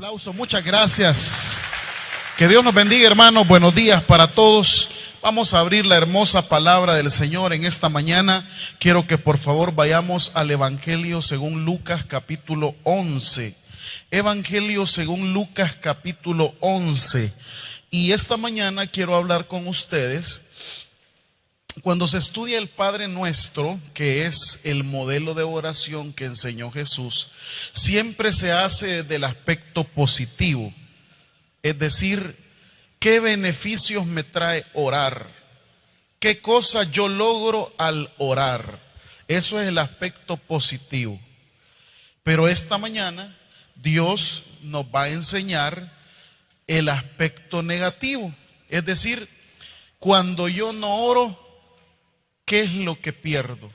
Aplauso, muchas gracias. Que Dios nos bendiga, hermanos. Buenos días para todos. Vamos a abrir la hermosa palabra del Señor en esta mañana. Quiero que por favor vayamos al Evangelio según Lucas capítulo 11. Evangelio según Lucas capítulo 11. Y esta mañana quiero hablar con ustedes. Cuando se estudia el Padre Nuestro, que es el modelo de oración que enseñó Jesús, siempre se hace del aspecto positivo. Es decir, ¿qué beneficios me trae orar? ¿Qué cosa yo logro al orar? Eso es el aspecto positivo. Pero esta mañana Dios nos va a enseñar el aspecto negativo. Es decir, cuando yo no oro, ¿qué es lo que pierdo?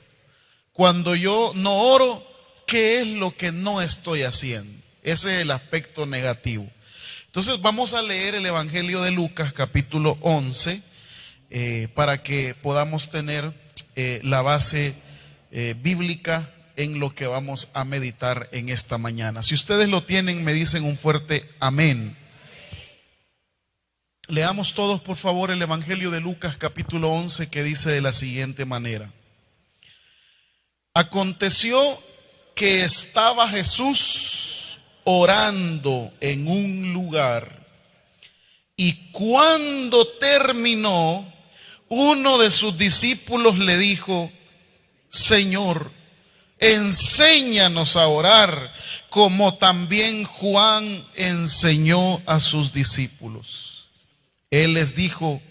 Cuando yo no oro, ¿qué es lo que no estoy haciendo? Ese es el aspecto negativo. Entonces vamos a leer el Evangelio de Lucas capítulo 11 para que podamos tener la base bíblica en lo que vamos a meditar en esta mañana. Si ustedes lo tienen, me dicen un fuerte amén. Leamos todos por favor el Evangelio de Lucas capítulo 11, que dice de la siguiente manera: Aconteció que estaba Jesús orando en un lugar, y cuando terminó, uno de sus discípulos le dijo: Señor, enséñanos a orar, como también Juan enseñó a sus discípulos. Él les dijo: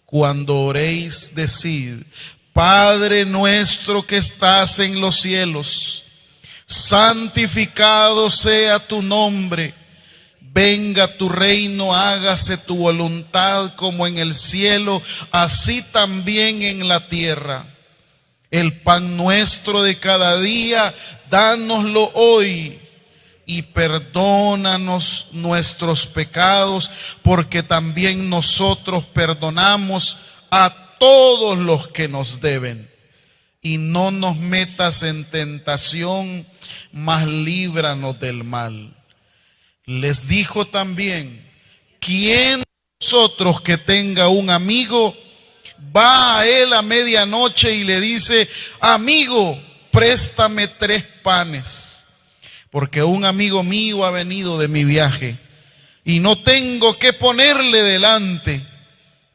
cuando oréis, decid: Padre nuestro que estás en los cielos, santificado sea tu nombre, venga tu reino, hágase tu voluntad como en el cielo, así también en la tierra. El pan nuestro de cada día, dánoslo hoy, y perdónanos nuestros pecados, porque también nosotros perdonamos a todos los que nos deben. Y no nos metas en tentación, mas líbranos del mal. Les dijo también: ¿quién de nosotros que tenga un amigo va a él a medianoche y le dice: amigo, préstame 3 panes? Porque un amigo mío ha venido de mi viaje y no tengo qué ponerle delante.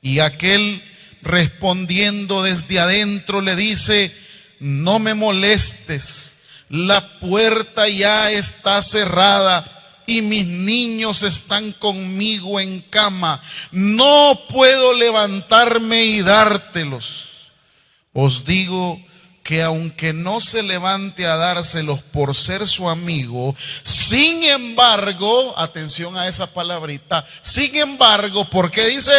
Y aquel, respondiendo desde adentro, le dice: no me molestes, la puerta ya está cerrada y mis niños están conmigo en cama, no puedo levantarme y dártelos. Os digo que aunque no se levante a dárselos por ser su amigo, sin embargo, atención a esa palabrita, sin embargo, porque dice: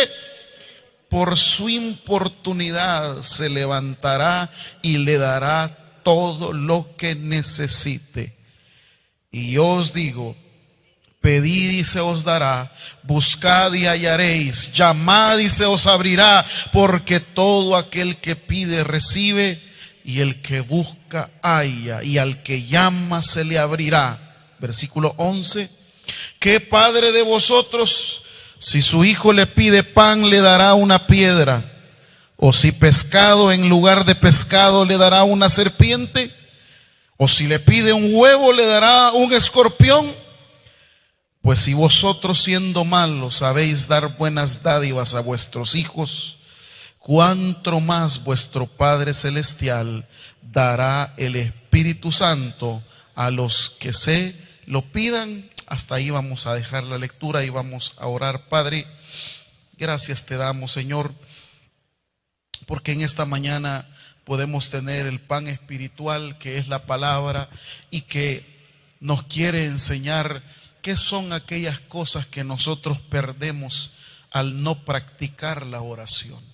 por su importunidad se levantará y le dará todo lo que necesite. Y yo os digo: pedid y se os dará, buscad y hallaréis, llamad y se os abrirá, porque todo aquel que pide recibe, y el que busca halla, y al que llama se le abrirá. Versículo 11. ¿Qué padre de vosotros, si su hijo le pide pan, le dará una piedra? ¿O si pescado en lugar de pescado le dará una serpiente? ¿O si le pide un huevo, le dará un escorpión? Pues si vosotros, siendo malos, sabéis dar buenas dádivas a vuestros hijos, cuánto más vuestro Padre Celestial dará el Espíritu Santo a los que se lo pidan. Hasta ahí vamos a dejar la lectura y vamos a orar. Padre, gracias te damos, Señor, porque en esta mañana podemos tener el pan espiritual, que es la palabra, y que nos quiere enseñar qué son aquellas cosas que nosotros perdemos al no practicar la oración.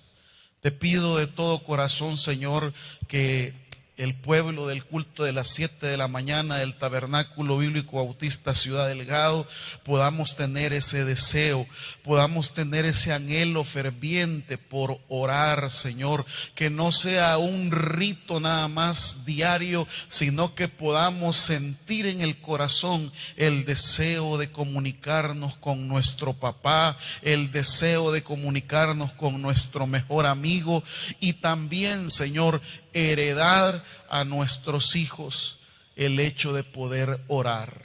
Te pido de todo corazón, Señor, que el pueblo del culto de las 7 de la mañana del Tabernáculo Bíblico Bautista Ciudad Delgado, podamos tener ese deseo, podamos tener ese anhelo ferviente por orar, Señor, que no sea un rito nada más diario, sino que podamos sentir en el corazón el deseo de comunicarnos con nuestro papá, el deseo de comunicarnos con nuestro mejor amigo, y también, Señor, heredar a nuestros hijos el hecho de poder orar.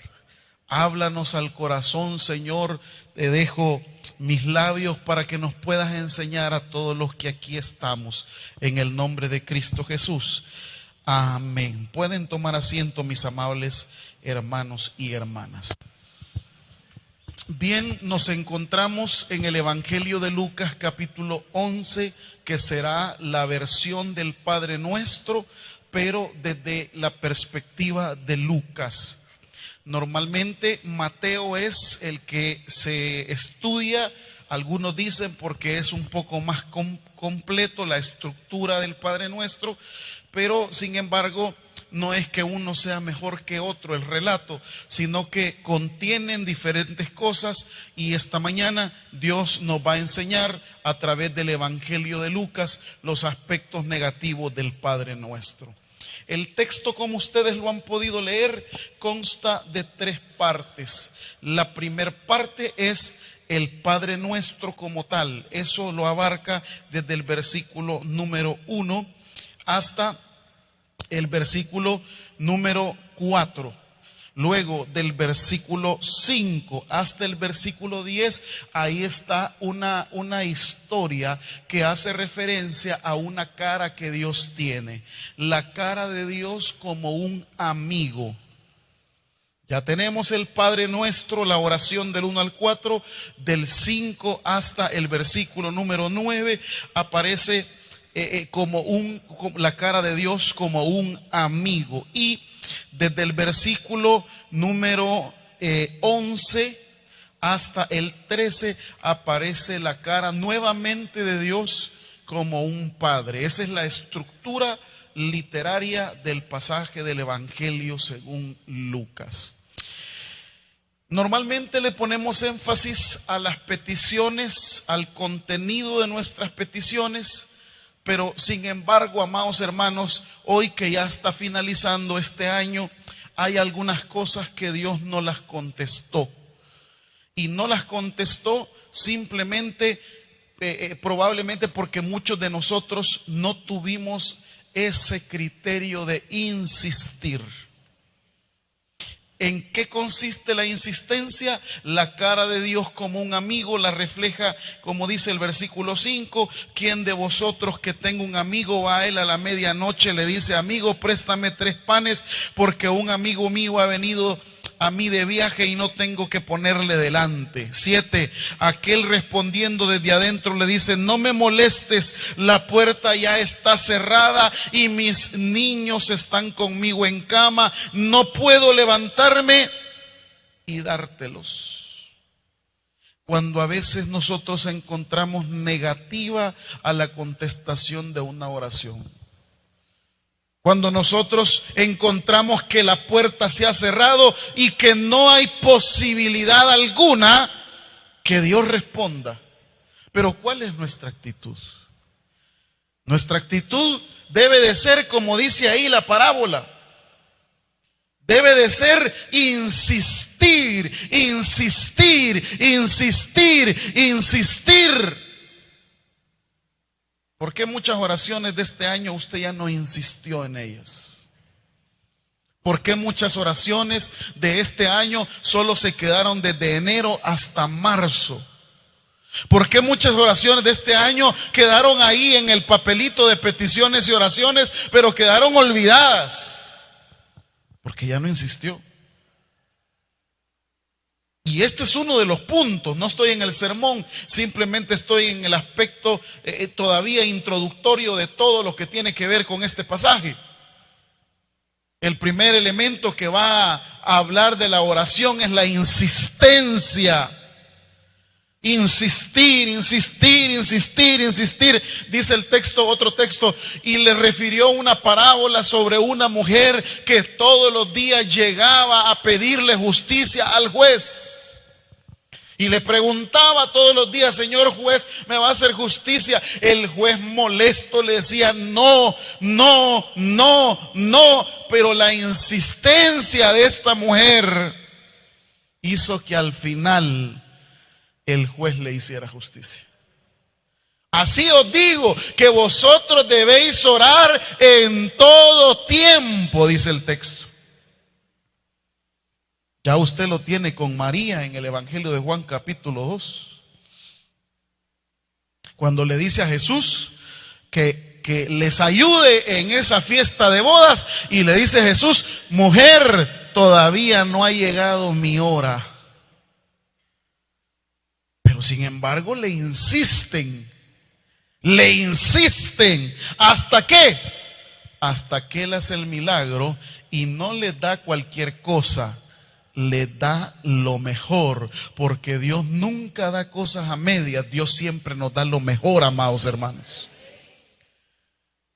Háblanos al corazón, Señor. Te dejo mis labios para que nos puedas enseñar a todos los que aquí estamos, en el nombre de Cristo Jesús. Amén. Pueden tomar asiento, mis amables hermanos y hermanas. Bien, nos encontramos en el Evangelio de Lucas capítulo 11, que será la versión del Padre Nuestro, pero desde la perspectiva de Lucas. Normalmente Mateo es el que se estudia, algunos dicen porque es un poco más completo la estructura del Padre Nuestro, pero sin embargo no es que uno sea mejor que otro el relato, sino que contienen diferentes cosas, y esta mañana Dios nos va a enseñar a través del Evangelio de Lucas los aspectos negativos del Padre Nuestro. El texto, como ustedes lo han podido leer, consta de 3 partes. La primera parte es el Padre Nuestro como tal. Eso lo abarca desde el versículo número 1 hasta el versículo número 4. Luego del versículo 5 hasta el versículo 10, ahí está una historia que hace referencia a una cara que Dios tiene. La cara de Dios como un amigo. Ya tenemos el Padre Nuestro, la oración del 1 al 4, del 5 hasta el versículo número 9, aparece la cara de Dios como un amigo. Y desde el versículo número 11 hasta el 13 aparece la cara nuevamente de Dios como un padre. Esa es la estructura literaria del pasaje del Evangelio según Lucas. Normalmente le ponemos énfasis a las peticiones, al contenido de nuestras peticiones, pero sin embargo, amados hermanos, hoy que ya está finalizando este año, hay algunas cosas que Dios no las contestó. Y no las contestó simplemente, probablemente porque muchos de nosotros no tuvimos ese criterio de insistir. ¿En qué consiste la insistencia? La cara de Dios como un amigo la refleja, como dice el versículo 5, ¿quién de vosotros que tenga un amigo va a él a la medianoche, le dice: amigo, préstame 3 panes porque un amigo mío ha venido a mí de viaje y no tengo que ponerle delante? 7, aquel respondiendo desde adentro le dice: no me molestes, la puerta ya está cerrada y mis niños están conmigo en cama, no puedo levantarme y dártelos. Cuando a veces nosotros encontramos negativa a la contestación de una oración, cuando nosotros encontramos que la puerta se ha cerrado y que no hay posibilidad alguna que Dios responda. Pero ¿cuál es nuestra actitud? Nuestra actitud debe de ser, como dice ahí la parábola, debe de ser insistir, insistir, insistir, insistir. ¿Por qué muchas oraciones de este año usted ya no insistió en ellas? ¿Por qué muchas oraciones de este año solo se quedaron desde enero hasta marzo? ¿Por qué muchas oraciones de este año quedaron ahí en el papelito de peticiones y oraciones, pero quedaron olvidadas? Porque ya no insistió. Y este es uno de los puntos. No estoy en el sermón, simplemente estoy en el aspecto todavía introductorio de todo lo que tiene que ver con este pasaje. El primer elemento que va a hablar de la oración es la insistencia. Insistir, insistir, insistir, insistir. Dice el texto, otro texto, y le refirió una parábola sobre una mujer que todos los días llegaba a pedirle justicia al juez. Y le preguntaba todos los días: señor juez, ¿me va a hacer justicia? El juez molesto le decía: no, no, no, no. Pero la insistencia de esta mujer hizo que al final el juez le hiciera justicia. Así os digo que vosotros debéis orar en todo tiempo, dice el texto. Ya usted lo tiene con María en el Evangelio de Juan capítulo 2. Cuando le dice a Jesús que les ayude en esa fiesta de bodas, y le dice Jesús: mujer, todavía no ha llegado mi hora. Pero sin embargo le insisten. ¿Hasta qué? Hasta que Él hace el milagro y no les da cualquier cosa. Le da lo mejor, porque Dios nunca da cosas a medias. Dios siempre nos da lo mejor, amados hermanos.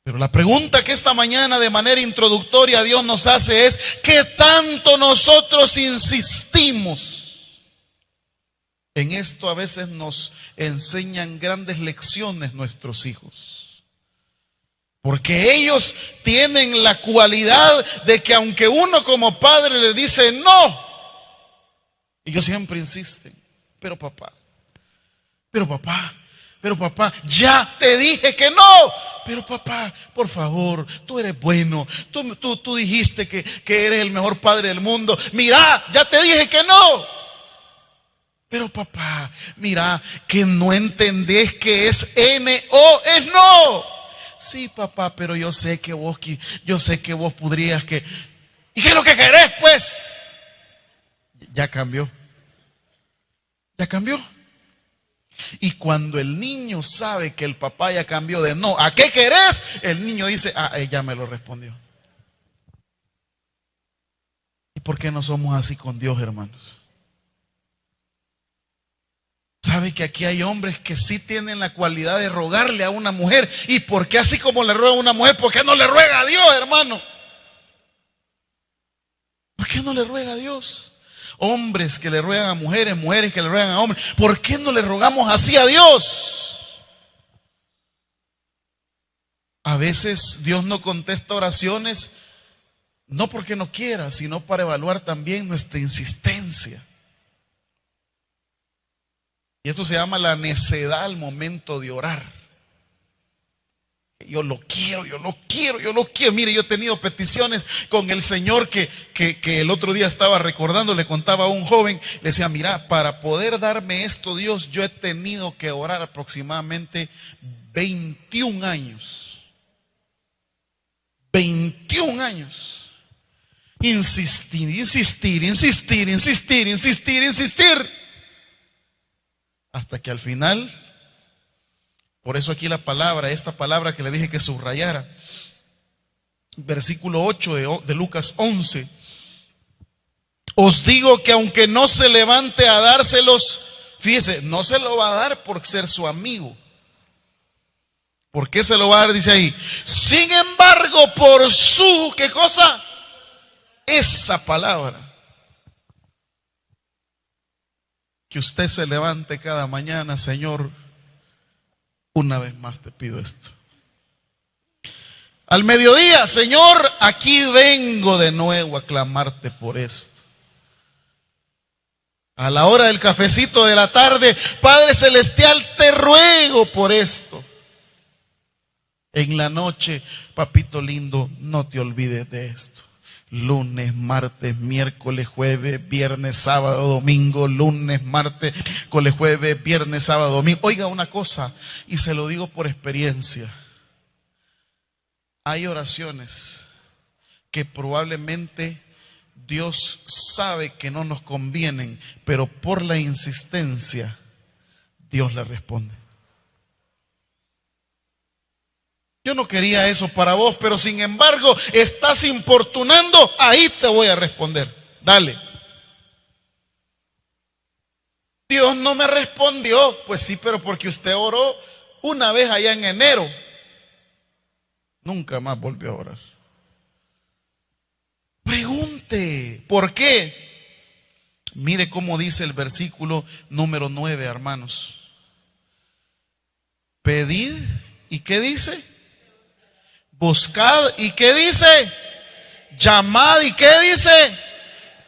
Pero la pregunta que esta mañana de manera introductoria Dios nos hace es: ¿qué tanto nosotros insistimos? En esto a veces nos enseñan grandes lecciones nuestros hijos, porque ellos tienen la cualidad de que aunque uno como padre le dice no, ellos siempre insisten: pero papá, ya te dije que no. Pero papá, por favor, tú eres bueno, tú dijiste que eres el mejor padre del mundo. Mira, ya te dije que no. Pero papá, mira, que no entendés que es no, es no. Sí, papá, pero yo sé que vos podrías que... ¿Y qué es lo que querés, pues? Ya cambió. Y cuando el niño sabe que el papá ya cambió de no a ¿qué querés?, el niño dice: ya me lo respondió. ¿Y por qué no somos así con Dios, hermanos? ¿Sabe que aquí hay hombres que sí tienen la cualidad de rogarle a una mujer? ¿Y por qué así como le ruega a una mujer, por qué no le ruega a Dios, hermano? ¿Por qué no le ruega a Dios? Hombres que le ruegan a mujeres, mujeres que le ruegan a hombres, ¿por qué no le rogamos así a Dios? A veces Dios no contesta oraciones, no porque no quiera, sino para evaluar también nuestra insistencia. Y esto se llama la necedad al momento de orar. Yo lo quiero. Mire, yo he tenido peticiones con el Señor que el otro día estaba recordando. Le contaba a un joven, le decía: mira, para poder darme esto, Dios, yo he tenido que orar aproximadamente 21 años. 21 años. Insistir. Hasta que al final, por eso aquí esta palabra que le dije que subrayara, versículo 8 de Lucas 11: os digo que aunque no se levante a dárselos, fíjese, no se lo va a dar por ser su amigo. ¿Por qué se lo va a dar? Dice ahí: sin embargo, por su, ¿qué cosa? Esa palabra. Que usted se levante cada mañana: Señor, una vez más te pido esto. Al mediodía: Señor, aquí vengo de nuevo a clamarte por esto. A la hora del cafecito de la tarde: Padre Celestial, te ruego por esto. En la noche: papito lindo, no te olvides de esto. Lunes, martes, miércoles, jueves, viernes, sábado, domingo. Lunes, martes, miércoles, jueves, viernes, sábado, domingo. Oiga una cosa, y se lo digo por experiencia: hay oraciones que probablemente Dios sabe que no nos convienen, pero por la insistencia Dios le responde. Yo no quería eso para vos, pero sin embargo estás importunando, ahí te voy a responder. Dale. Dios no me respondió. Pues sí, pero porque usted oró una vez allá en enero. Nunca más volvió a orar. Pregunte, ¿por qué? Mire cómo dice el versículo número 9, hermanos. Pedid, ¿y qué dice? Buscad, ¿y qué dice? Llamad, ¿y qué dice?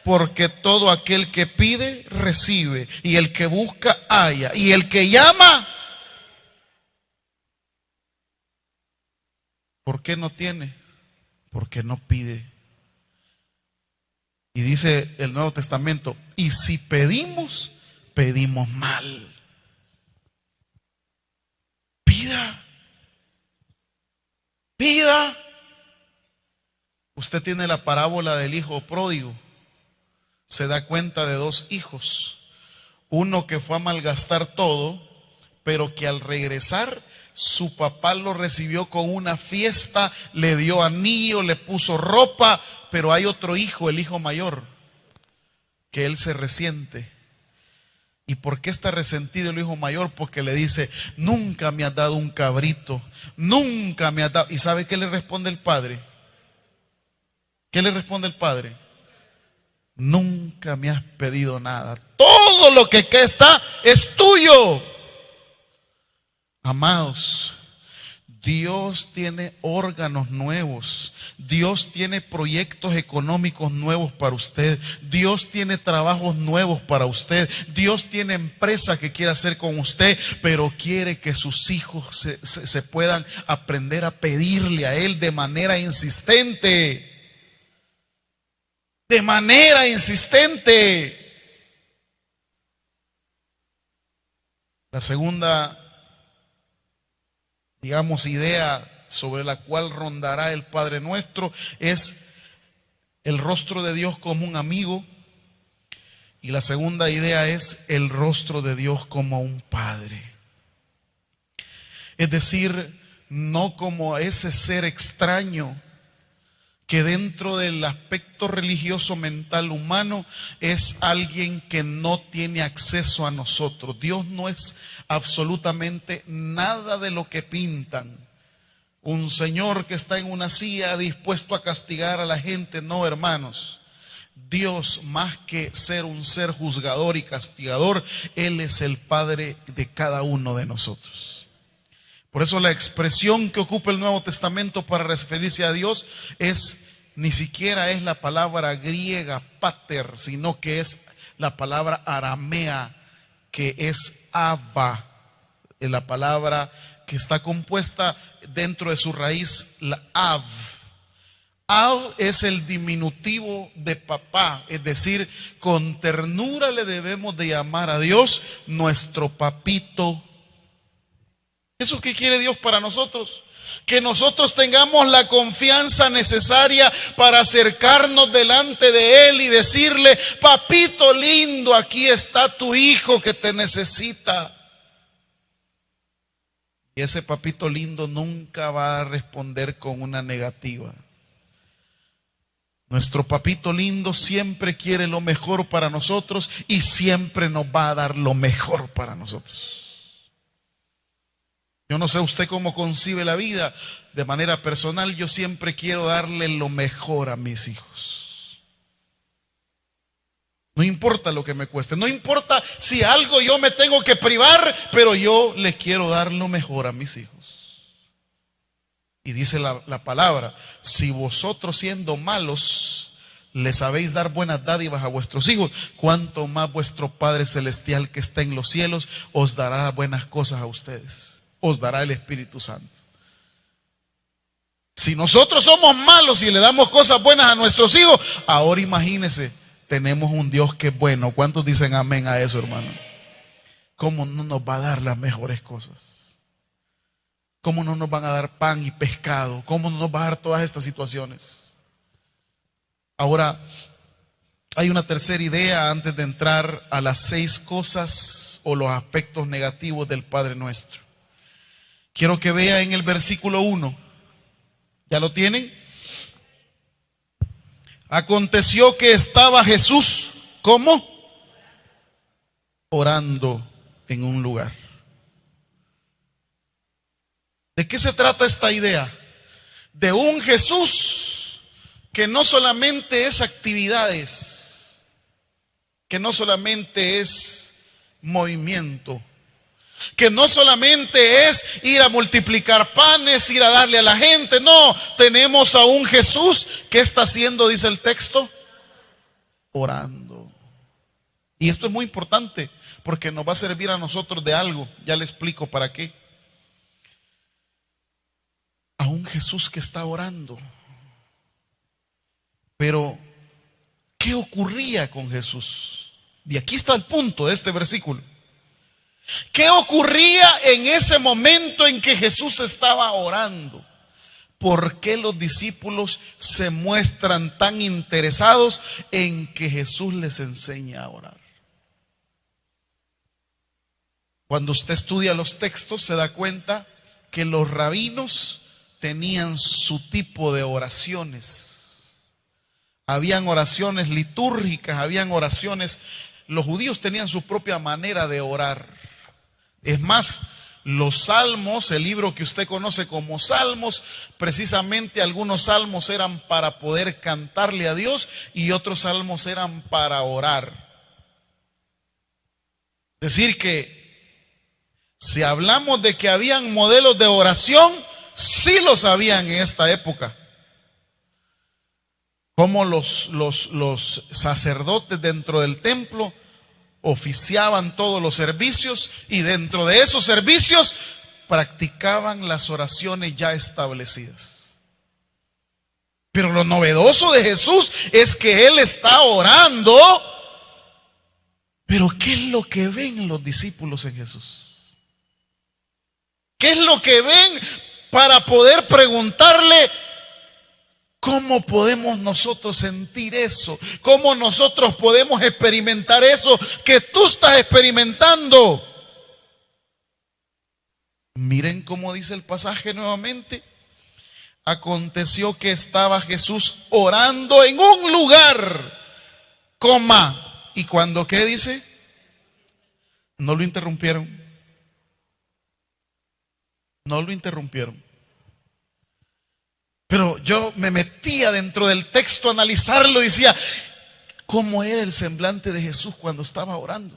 Porque todo aquel que pide, recibe. Y el que busca, halla. Y el que llama, ¿por qué no tiene? Porque no pide. Y dice el Nuevo Testamento, y si pedimos, pedimos mal. Pida. Pida. Usted tiene la parábola del hijo pródigo. Se da cuenta de dos hijos. Uno que fue a malgastar todo, pero que al regresar su papá lo recibió con una fiesta, le dio anillo, le puso ropa. Pero hay otro hijo, el hijo mayor, que él se resiente. ¿Y por qué está resentido el hijo mayor? Porque le dice, nunca me has dado un cabrito, nunca me has dado. ¿Y sabe qué le responde el padre? ¿Qué le responde el padre? Nunca me has pedido nada. Todo lo que acá está es tuyo. Amados, Dios tiene órganos nuevos. Dios tiene proyectos económicos nuevos para usted. Dios tiene trabajos nuevos para usted. Dios tiene empresa que quiere hacer con usted, pero quiere que sus hijos se puedan aprender a pedirle a Él de manera insistente. De manera insistente. La segunda, digamos, idea sobre la cual rondará el Padre Nuestro es el rostro de Dios como un amigo. Y la segunda idea es el rostro de Dios como un Padre. Es decir, no como ese ser extraño que dentro del aspecto religioso mental humano es alguien que no tiene acceso a nosotros. Dios no es absolutamente nada de lo que pintan. Un señor que está en una silla dispuesto a castigar a la gente. No, hermanos. Dios, más que ser un ser juzgador y castigador, Él es el Padre de cada uno de nosotros. Por eso la expresión que ocupa el Nuevo Testamento para referirse a Dios ni siquiera es la palabra griega pater, sino que es la palabra aramea, que es Abba, la palabra que está compuesta dentro de su raíz, la Av. Av es el diminutivo de papá, es decir, con ternura le debemos de llamar a Dios nuestro papito. ¿Eso qué quiere Dios para nosotros? Que nosotros tengamos la confianza necesaria para acercarnos delante de Él y decirle, papito lindo, aquí está tu hijo que te necesita. Y ese papito lindo nunca va a responder con una negativa. Nuestro papito lindo siempre quiere lo mejor para nosotros y siempre nos va a dar lo mejor para nosotros. Yo no sé usted cómo concibe la vida. De manera personal, yo siempre quiero darle lo mejor a mis hijos. No importa lo que me cueste, no importa si algo yo me tengo que privar, pero yo le quiero dar lo mejor a mis hijos. Y dice la palabra, si vosotros siendo malos les sabéis dar buenas dádivas a vuestros hijos, cuánto más vuestro Padre Celestial que está en los cielos os dará buenas cosas a ustedes. Os dará el Espíritu Santo. Si nosotros somos malos y le damos cosas buenas a nuestros hijos, ahora imagínense, tenemos un Dios que es bueno. ¿Cuántos dicen amén a eso, hermano? ¿Cómo no nos va a dar las mejores cosas? ¿Cómo no nos van a dar pan y pescado? ¿Cómo no nos va a dar todas estas situaciones? Ahora, hay una tercera idea antes de entrar a las 6 cosas o los aspectos negativos del Padre Nuestro. Quiero que vea en el versículo 1. ¿Ya lo tienen? Aconteció que estaba Jesús, ¿cómo? orando en un lugar. ¿De qué se trata esta idea? De un Jesús que no solamente es actividades, que no solamente es movimiento, que no solamente es ir a multiplicar panes, ir a darle a la gente. No, tenemos a un Jesús que está haciendo, dice el texto, orando. Y esto es muy importante porque nos va a servir a nosotros de algo. Ya le explico para qué. A un Jesús que está orando. Pero, ¿qué ocurría con Jesús? Y aquí está el punto de este versículo. ¿Qué ocurría en ese momento en que Jesús estaba orando? ¿Por qué los discípulos se muestran tan interesados en que Jesús les enseñe a orar? Cuando usted estudia los textos se da cuenta que los rabinos tenían su tipo de oraciones. Habían oraciones litúrgicas, habían oraciones. Los judíos tenían su propia manera de orar. Es más, los salmos, el libro que usted conoce como Salmos, precisamente algunos salmos eran para poder cantarle a Dios y otros salmos eran para orar. Es decir que si hablamos de que habían modelos de oración, sí los habían en esta época. Como los sacerdotes dentro del templo oficiaban todos los servicios y dentro de esos servicios practicaban las oraciones ya establecidas. Pero lo novedoso de Jesús es que Él está orando. Pero ¿qué es lo que ven los discípulos en Jesús? ¿Qué es lo que ven para poder preguntarle cómo podemos nosotros sentir eso? ¿Cómo nosotros podemos experimentar eso que tú estás experimentando? Miren cómo dice el pasaje nuevamente. Aconteció que estaba Jesús orando en un lugar, coma. ¿Y cuando qué dice? No lo interrumpieron. No lo interrumpieron. Pero yo me metía dentro del texto a analizarlo y decía, ¿cómo era el semblante de Jesús cuando estaba orando?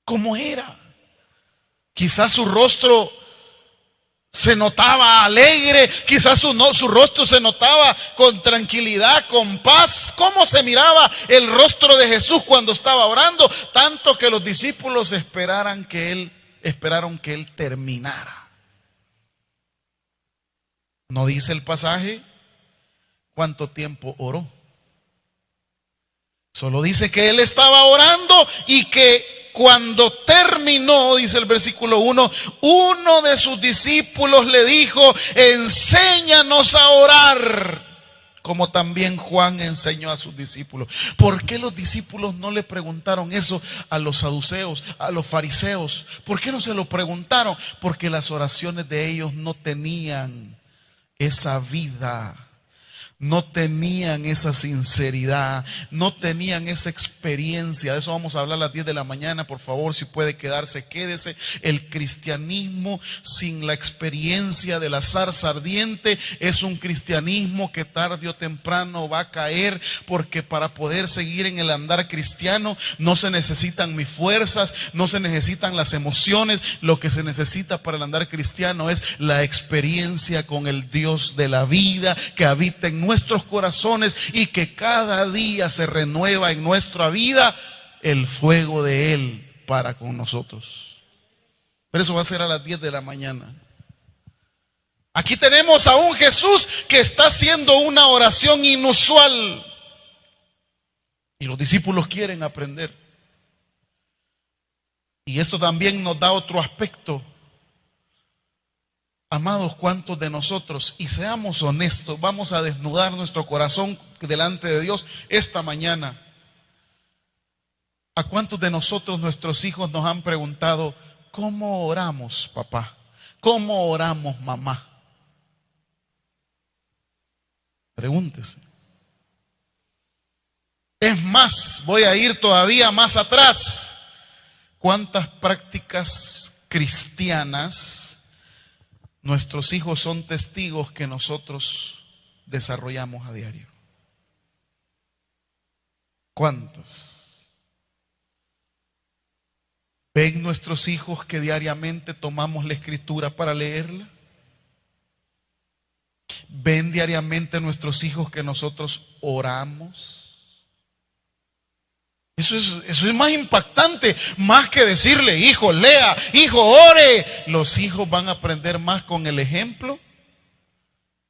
¿Cómo era? Quizás su rostro se notaba alegre, quizás su rostro se notaba con tranquilidad, con paz. ¿Cómo se miraba el rostro de Jesús cuando estaba orando? Tanto que los discípulos esperaron que Él terminara. ¿No dice el pasaje cuánto tiempo oró? Solo dice que Él estaba orando y que cuando terminó, dice el versículo 1, uno de sus discípulos le dijo, enséñanos a orar, como también Juan enseñó a sus discípulos. ¿Por qué los discípulos no le preguntaron eso a los saduceos, a los fariseos? ¿Por qué no se lo preguntaron? Porque las oraciones de ellos no tenían esa vida, no tenían esa sinceridad, no tenían esa experiencia. De eso vamos a hablar a las 10 de la mañana. Por favor, si puede quedarse, quédese. El cristianismo sin la experiencia de la zarza ardiente es un cristianismo que tarde o temprano va a caer, porque para poder seguir en el andar cristiano no se necesitan mis fuerzas, no se necesitan las emociones. Lo que se necesita para el andar cristiano es la experiencia con el Dios de la vida que habita en nuestros corazones y que cada día se renueva en nuestra vida el fuego de Él para con nosotros. Pero eso va a ser a las 10 de la mañana. Aquí tenemos a un Jesús que está haciendo una oración inusual y los discípulos quieren aprender. Y esto también nos da otro aspecto. Amados, ¿cuántos de nosotros, y seamos honestos, vamos a desnudar nuestro corazón delante de Dios esta mañana? ¿A cuántos de nosotros nuestros hijos nos han preguntado, ¿cómo oramos, papá? ¿Cómo oramos, mamá? Pregúntese. Es más, voy a ir todavía más atrás. ¿Cuántas prácticas cristianas nuestros hijos son testigos que nosotros desarrollamos a diario? ¿Cuántas? ¿Ven nuestros hijos que diariamente tomamos la escritura para leerla? ¿Ven diariamente nuestros hijos que nosotros oramos? Eso es más impactante, más que decirle, hijo, lea, hijo, ore. Los hijos van a aprender más con el ejemplo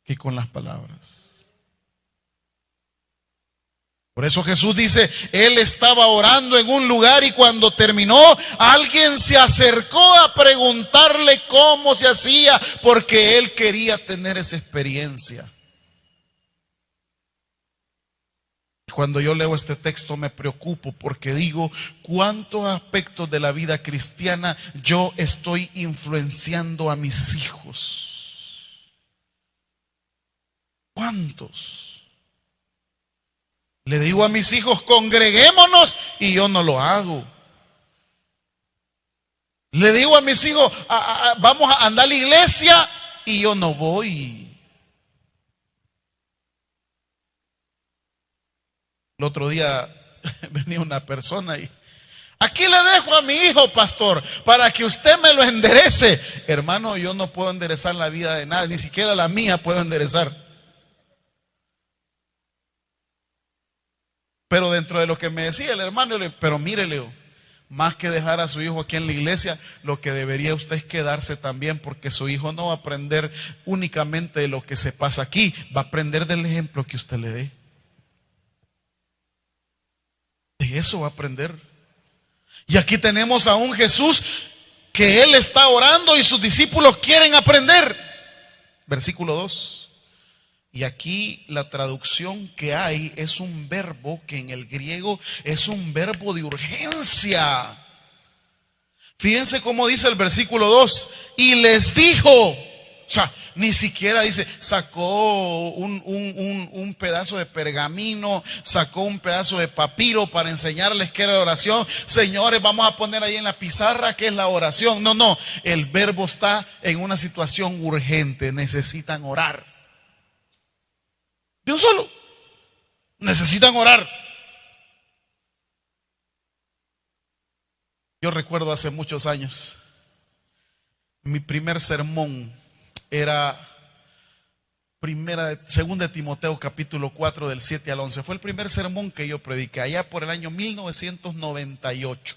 que con las palabras. Por eso Jesús dice, Él estaba orando en un lugar y cuando terminó, alguien se acercó a preguntarle cómo se hacía, porque Él quería tener esa experiencia. Cuando yo leo este texto me preocupo porque digo, ¿cuántos aspectos de la vida cristiana yo estoy influenciando a mis hijos? ¿Cuántos? Le digo a mis hijos, congreguémonos, y yo no lo hago. Le digo a mis hijos, vamos a andar a la iglesia, y yo no voy. El otro día venía una persona y, aquí le dejo a mi hijo, pastor, para que usted me lo enderece. Hermano, yo no puedo enderezar la vida de nadie, ni siquiera la mía puedo enderezar. Pero dentro de lo que me decía el hermano, pero mire, Leo, más que dejar a su hijo aquí en la iglesia, lo que debería usted es quedarse también, porque su hijo no va a aprender únicamente de lo que se pasa aquí, va a aprender del ejemplo que usted le dé. De eso va a aprender. Y aquí tenemos a un Jesús que Él está orando y sus discípulos quieren aprender. Versículo 2. Y aquí la traducción que hay es un verbo que en el griego es un verbo de urgencia. Fíjense cómo dice el versículo 2. Y les dijo, o sea, ni siquiera dice, sacó un pedazo de pergamino, sacó un pedazo de papiro para enseñarles qué era la oración. Señores, vamos a poner ahí en la pizarra qué es la oración. No, el verbo está en una situación urgente, necesitan orar. De un solo, necesitan orar. Yo recuerdo hace muchos años, mi primer sermón era segunda de Timoteo capítulo 4 del 7 al 11. Fue el primer sermón que yo prediqué allá por el año 1998.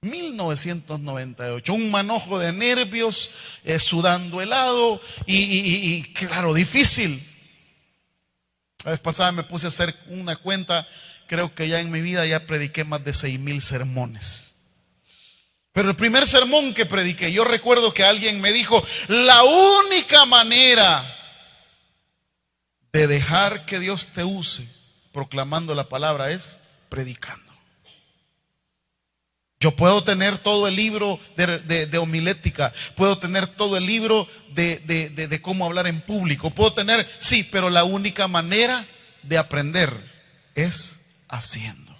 1998, un manojo de nervios, sudando helado y claro, difícil. La vez pasada me puse a hacer una cuenta, creo que ya en mi vida ya prediqué más de 6,000 sermones. Pero el primer sermón que prediqué, yo recuerdo que alguien me dijo, la única manera de dejar que Dios te use proclamando la palabra es predicando. Yo puedo tener todo el libro de homilética, puedo tener todo el libro de cómo hablar en público, puedo tener, sí, pero la única manera de aprender es haciendo.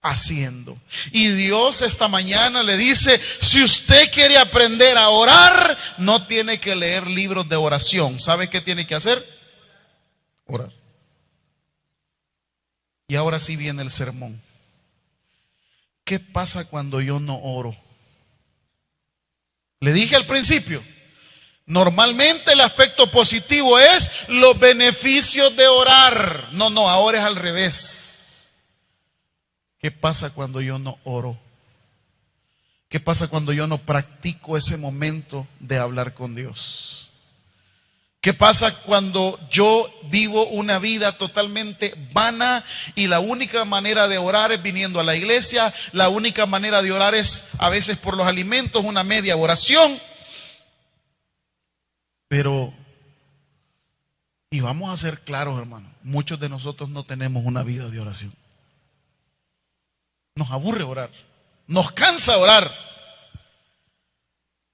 Haciendo. Y Dios esta mañana le dice, si usted quiere aprender a orar, no tiene que leer libros de oración. ¿Sabe qué tiene que hacer? Orar. Y ahora sí viene el sermón. ¿Qué pasa cuando yo no oro? Le dije al principio, normalmente el aspecto positivo es los beneficios de orar. No, ahora es al revés. ¿Qué pasa cuando yo no oro? ¿Qué pasa cuando yo no practico ese momento de hablar con Dios? ¿Qué pasa cuando yo vivo una vida totalmente vana y la única manera de orar es viniendo a la iglesia? La única manera de orar es a veces por los alimentos, una media oración. Pero, y vamos a ser claros, hermano, muchos de nosotros no tenemos una vida de oración. Nos aburre orar, nos cansa orar.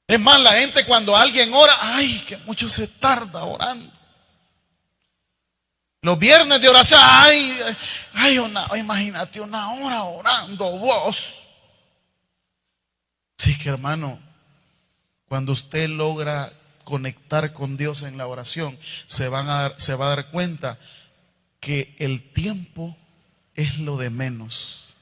Es más, la gente cuando alguien ora, ay, que mucho se tarda orando. Los viernes de oración, imagínate una hora orando vos. Sí, que hermano, cuando usted logra conectar con Dios en la oración, se va a dar cuenta que el tiempo es lo de menos.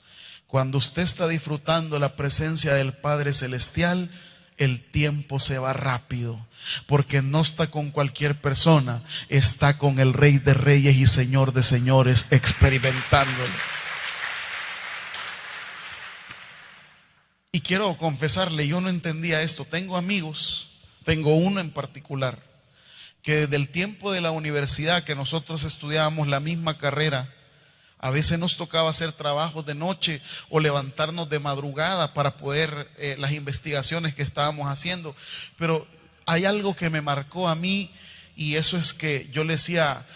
Cuando usted está disfrutando la presencia del Padre Celestial, el tiempo se va rápido, porque no está con cualquier persona, está con el Rey de Reyes y Señor de Señores, experimentándolo. Y quiero confesarle, yo no entendía esto. Tengo amigos, tengo uno en particular, que desde el tiempo de la universidad que nosotros estudiábamos la misma carrera, a veces nos tocaba hacer trabajos de noche o levantarnos de madrugada para poder las investigaciones que estábamos haciendo. Pero hay algo que me marcó a mí, y eso es que yo le decía,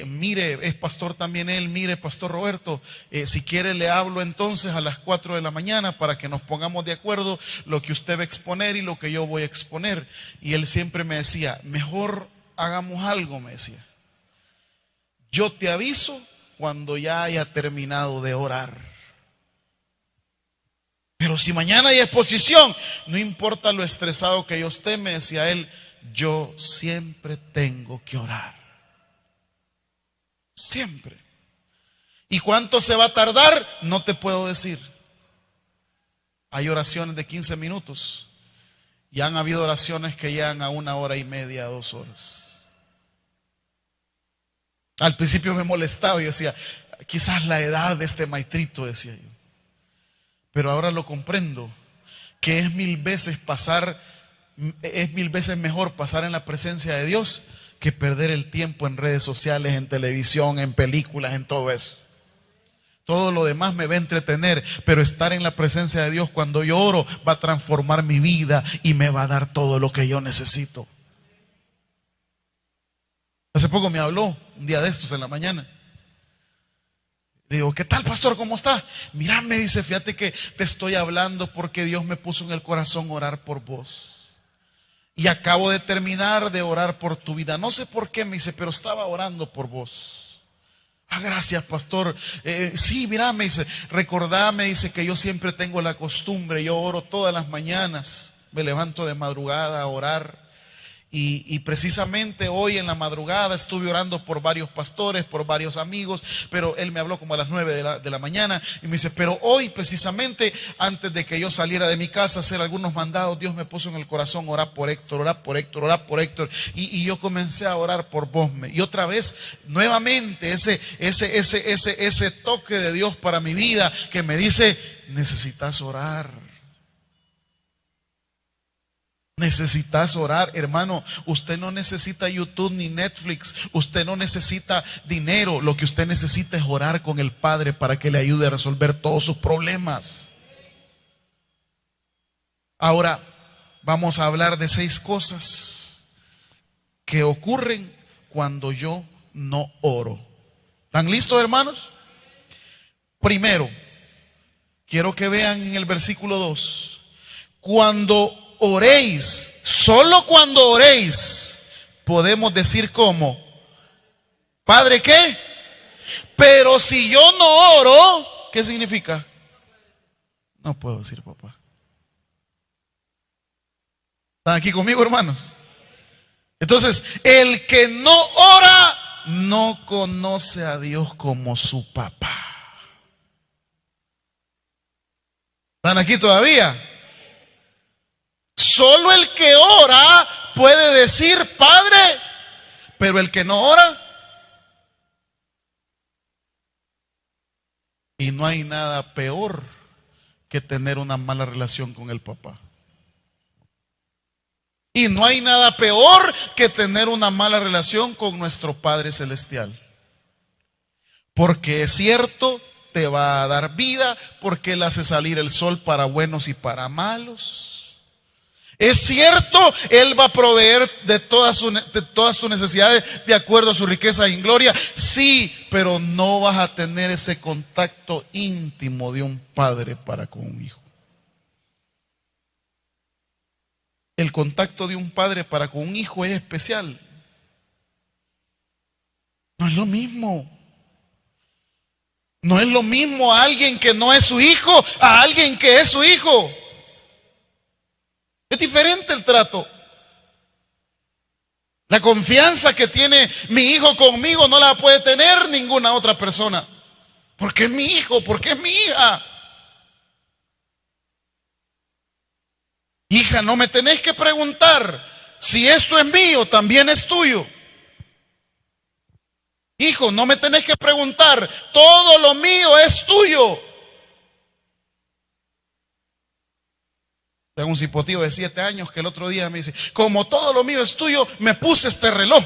mire, es pastor también él, mire, pastor Roberto, si quiere le hablo entonces a las 4 de la mañana para que nos pongamos de acuerdo lo que usted va a exponer y lo que yo voy a exponer. Y él siempre me decía, mejor hagamos algo, me decía. Yo te aviso cuando ya haya terminado de orar. Pero si mañana hay exposición, no importa lo estresado que yo esté, me decía él, yo siempre tengo que orar. Siempre. ¿Y cuánto se va a tardar? No te puedo decir. Hay oraciones de 15 minutos y han habido oraciones que llegan a 1 hora y media, 2 horas. Al principio me molestaba y decía, quizás la edad de este maestrito, decía yo. Pero ahora lo comprendo, que es mil veces mejor pasar en la presencia de Dios que perder el tiempo en redes sociales, en televisión, en películas, en todo eso. Todo lo demás me va a entretener, pero estar en la presencia de Dios cuando yo oro va a transformar mi vida y me va a dar todo lo que yo necesito. Hace poco me habló, un día de estos en la mañana. Le digo, ¿qué tal, pastor? ¿Cómo está? Mira, me dice, fíjate que te estoy hablando porque Dios me puso en el corazón orar por vos. Y acabo de terminar de orar por tu vida. No sé por qué, me dice, pero estaba orando por vos. Gracias, pastor. Sí, mira, me dice, recordá, me dice, que yo siempre tengo la costumbre, yo oro todas las mañanas, me levanto de madrugada a orar. Y precisamente hoy en la madrugada estuve orando por varios pastores, por varios amigos, pero él me habló como a las 9 de la mañana y me dice, pero hoy precisamente antes de que yo saliera de mi casa a hacer algunos mandados, Dios me puso en el corazón orar por Héctor, orar por Héctor, orar por Héctor, y yo comencé a orar por vos. Y otra vez, nuevamente, ese toque de Dios para mi vida que me dice, necesitas orar. Necesitas orar, hermano. Usted no necesita YouTube ni Netflix. Usted no necesita dinero. Lo que usted necesita es orar con el Padre para que le ayude a resolver todos sus problemas. Ahora vamos a hablar de 6 cosas que ocurren cuando yo no oro. ¿Están listos, hermanos? Primero, quiero que vean en el versículo 2. Cuando oréis, solo cuando oréis, podemos decir como, Padre, ¿qué? Pero si yo no oro, ¿qué significa? No puedo decir papá. ¿Están aquí conmigo, hermanos? Entonces, el que no ora, no conoce a Dios como su papá. ¿Están aquí todavía? Solo el que ora puede decir Padre, pero el que no ora, y no hay nada peor que tener una mala relación con el papá. Y no hay nada peor que tener una mala relación con nuestro Padre Celestial. Porque es cierto, te va a dar vida, porque Él hace salir el sol para buenos y para malos. Es cierto, Él va a proveer de todas tus necesidades de acuerdo a su riqueza y en gloria. Sí, pero no vas a tener ese contacto íntimo de un padre para con un hijo. El contacto de un padre para con un hijo es especial. No es lo mismo. No es lo mismo a alguien que no es su hijo a alguien que es su hijo. Es diferente el trato. La confianza que tiene mi hijo conmigo no la puede tener ninguna otra persona. Porque es mi hijo, porque es mi hija. Hija, no me tenés que preguntar si esto es mío, también es tuyo. Hijo, no me tenés que preguntar, todo lo mío es tuyo. Tengo un cipotío de 7 años que el otro día me dice, como todo lo mío es tuyo, me puse este reloj.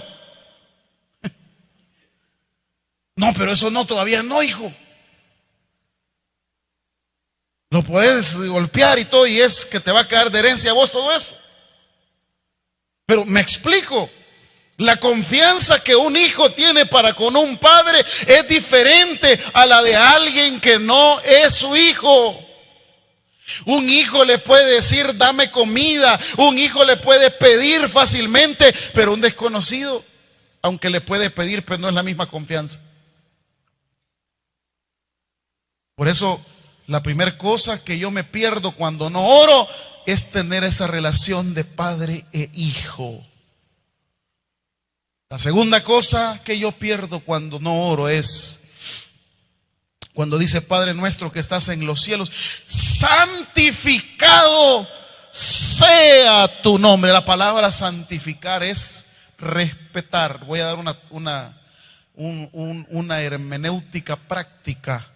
No, pero eso no, todavía no, hijo. Lo puedes golpear y todo, y es que te va a quedar de herencia a vos todo esto. Pero me explico. La confianza que un hijo tiene para con un padre es diferente a la de alguien que no es su hijo. Un hijo le puede decir, dame comida. Un hijo le puede pedir fácilmente, pero un desconocido, aunque le puede pedir, pues no es la misma confianza. Por eso, la primera cosa que yo me pierdo cuando no oro es tener esa relación de padre e hijo. La segunda cosa que yo pierdo cuando no oro es cuando dice, Padre nuestro que estás en los cielos, santificado sea tu nombre. La palabra santificar es respetar. Voy a dar una hermenéutica práctica.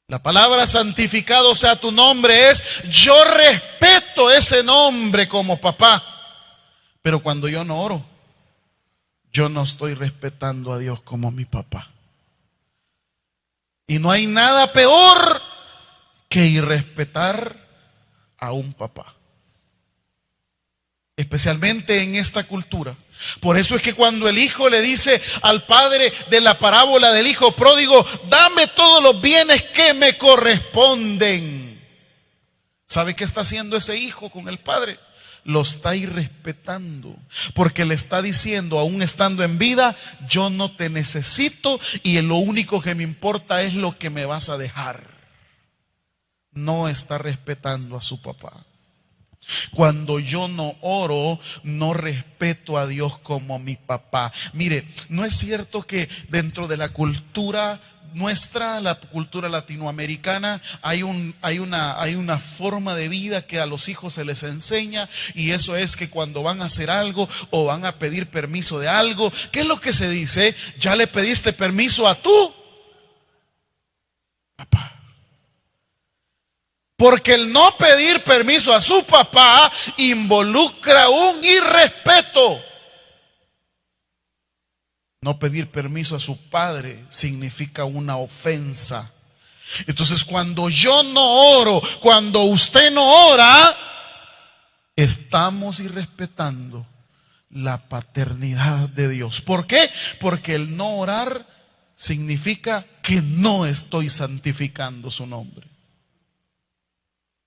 La palabra santificado sea tu nombre es, yo respeto ese nombre como papá. Pero cuando yo no oro, yo no estoy respetando a Dios como mi papá. Y no hay nada peor que irrespetar a un papá. Especialmente en esta cultura. Por eso es que cuando el hijo le dice al padre de la parábola del hijo pródigo, dame todos los bienes que me corresponden. ¿Sabe qué está haciendo ese hijo con el padre? Lo está irrespetando, porque le está diciendo, aún estando en vida, yo no te necesito y lo único que me importa es lo que me vas a dejar. No está respetando a su papá. Cuando yo no oro, no respeto a Dios como mi papá. Mire, no es cierto que dentro de la cultura nuestra, la cultura latinoamericana, hay una forma de vida que a los hijos se les enseña, y eso es que cuando van a hacer algo o van a pedir permiso de algo, ¿qué es lo que se dice? ¿Ya le pediste permiso a tu papá? Porque el no pedir permiso a su papá involucra un irrespeto. No pedir permiso a su padre significa una ofensa. Entonces, cuando yo no oro, cuando usted no ora, estamos irrespetando la paternidad de Dios. ¿Por qué? Porque el no orar significa que no estoy santificando su nombre.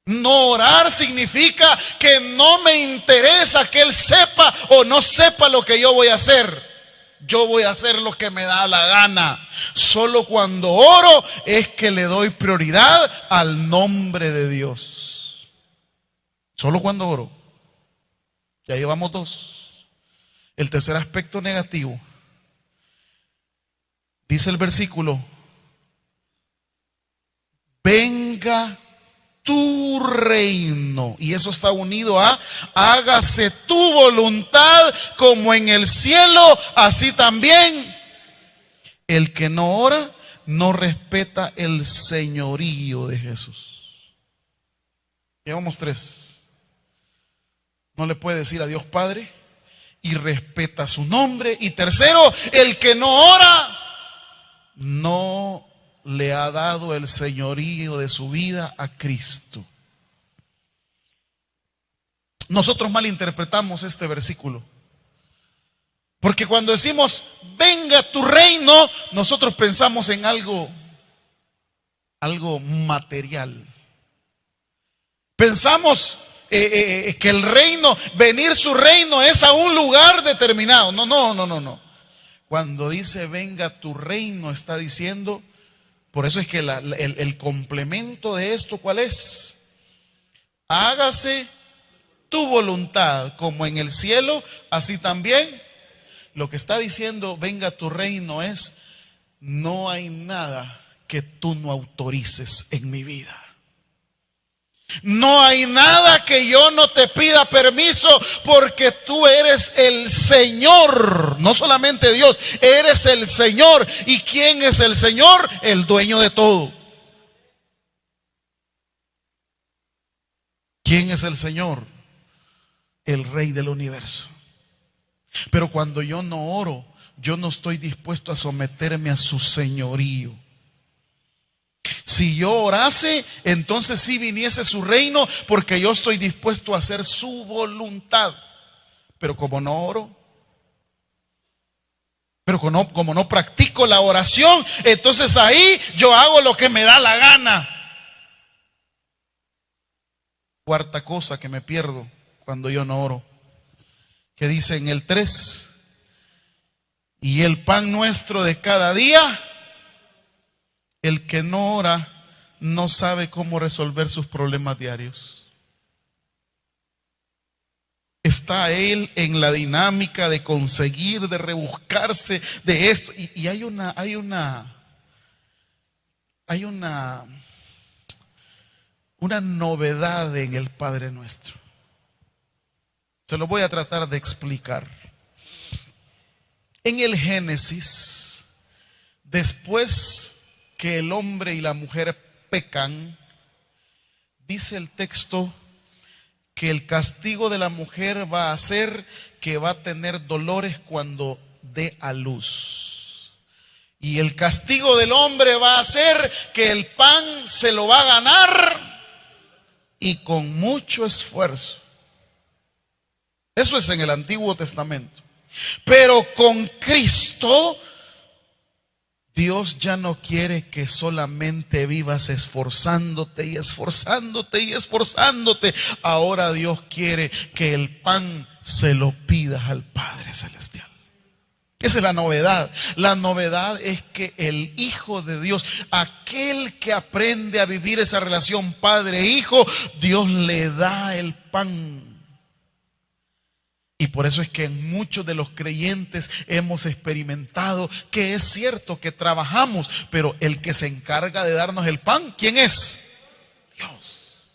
No orar significa que no me interesa que Él sepa o no sepa lo que yo voy a hacer. Yo voy a hacer lo que me da la gana. Solo cuando oro es que le doy prioridad al nombre de Dios. Solo cuando oro. Ya llevamos 2. El tercer aspecto negativo. Dice el versículo: venga tu reino. Y eso está unido a hágase tu voluntad como en el cielo, así también. El que no ora no respeta el señorío de Jesús. Llevamos 3. No le puede decir a Dios Padre y respeta su nombre. Y tercero, el que no ora no le ha dado el señorío de su vida a Cristo. Nosotros malinterpretamos este versículo, porque cuando decimos venga tu reino, nosotros pensamos en algo material. Pensamos que el reino, venir su reino es a un lugar determinado. No. Cuando dice venga tu reino, está diciendo, por eso es que el complemento de esto, ¿cuál es? Hágase tu voluntad como en el cielo, así también. Lo que está diciendo venga tu reino es, no hay nada que tú no autorices en mi vida. No hay nada que yo no te pida permiso, porque tú eres el Señor, no solamente Dios, eres el Señor. ¿Y quién es el Señor? El dueño de todo. ¿Quién es el Señor? El Rey del universo. Pero cuando yo no oro, yo no estoy dispuesto a someterme a su señorío. Si yo orase, entonces sí viniese su reino, porque yo estoy dispuesto a hacer su voluntad. Pero como no oro, como no practico la oración, entonces ahí yo hago lo que me da la gana. Cuarta cosa que me pierdo cuando yo no oro, que dice en el 3, y el pan nuestro de cada día. El que no ora no sabe cómo resolver sus problemas diarios. Está él en la dinámica de conseguir, de rebuscarse de esto. Y hay una novedad en el Padre Nuestro. Se lo voy a tratar de explicar. En el Génesis, después que el hombre y la mujer pecan, dice el texto que el castigo de la mujer va a ser que va a tener dolores cuando dé a luz. Y el castigo del hombre va a ser que el pan se lo va a ganar y con mucho esfuerzo. Eso es en el Antiguo Testamento. Pero con Cristo, Dios ya no quiere que solamente vivas esforzándote y esforzándote y esforzándote. Ahora Dios quiere que el pan se lo pidas al Padre Celestial. Esa es la novedad. La novedad es que el Hijo de Dios, aquel que aprende a vivir esa relación padre-hijo, Dios le da el pan. Y por eso es que en muchos de los creyentes hemos experimentado que es cierto que trabajamos, pero el que se encarga de darnos el pan, ¿quién es? Dios.